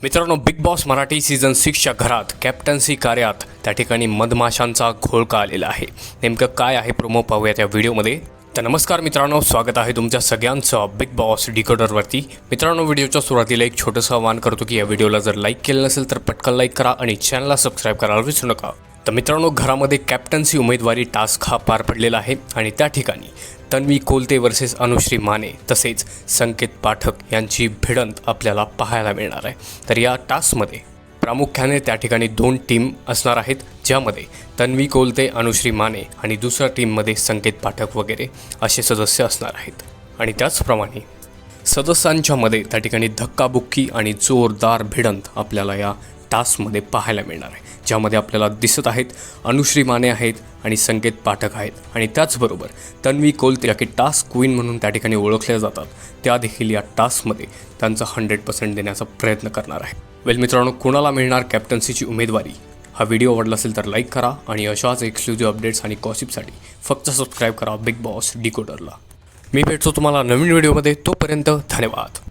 मित्रांनो, big boss Marathi season 6च्या घरात captaincy कार्यात त्या ठिकाणी मधमाशांचा घोळका आलेला आहे. नेमकं काय आहे प्रोमो पाहूयात या व्हिडिओमध्ये. तर नमस्कार मित्रांनो, स्वागत आहे तुमच्या सगळ्यांचं बिग बॉस डिकोडरवरती. मित्रांनो, व्हिडिओच्या सुरुवातीला एक छोटंसं आवाहन करतो की या व्हिडिओला जर लाईक केलं नसेल तर पटकन लाईक करा आणि चॅनलला सबस्क्राईब करायला विसरू नका. तर मित्रांनो, घरामध्ये कॅप्टन्सी उमेदवारी टास्क हा पार पडलेला आहे आणि त्या ठिकाणी तन्वी कोलते वर्सेस अनुश्री माने तसेच संकेत पाठक यांची भिडंत आपल्याला पाहायला मिळणार आहे. तर या टास्कमध्ये प्रामुख्याने त्या ठिकाणी 2 टीम असणार आहेत, ज्यामध्ये तन्वी कोलते, अनुश्री माने आणि दुसऱ्या टीममध्ये संकेत पाठक वगैरे असे सदस्य असणार आहेत. आणि त्याचप्रमाणे सदस्यांच्यामध्ये त्या ठिकाणी धक्काबुक्की आणि जोरदार भिडंत आपल्याला या टास्कमध्ये पाहायला मिळणार आहे, ज्यामध्ये आपल्याला दिसत आहेत अनुश्री माने आहेत आणि संकेत पाठक आहेत आणि त्याचबरोबर तन्वी कोलते या की टास्क क्वीन म्हणून त्या ठिकाणी ओळखल्या जातात, त्या देखील या टास्कमध्ये त्यांचा 100% देण्याचा प्रयत्न करणार आहे. वेल मित्रांनो, कोणाला मिळणार कॅप्टन्सीची उमेदवारी? हा व्हिडिओ आवडला असेल तर लाईक करा आणि अशाच एक्सक्लुझिव्ह अपडेट्स आणि गॉसिपसाठी फक्त सबस्क्राईब करा बिग बॉस डिकोडरला. मी भेटतो तुम्हाला नवीन व्हिडिओमध्ये. तोपर्यंत धन्यवाद.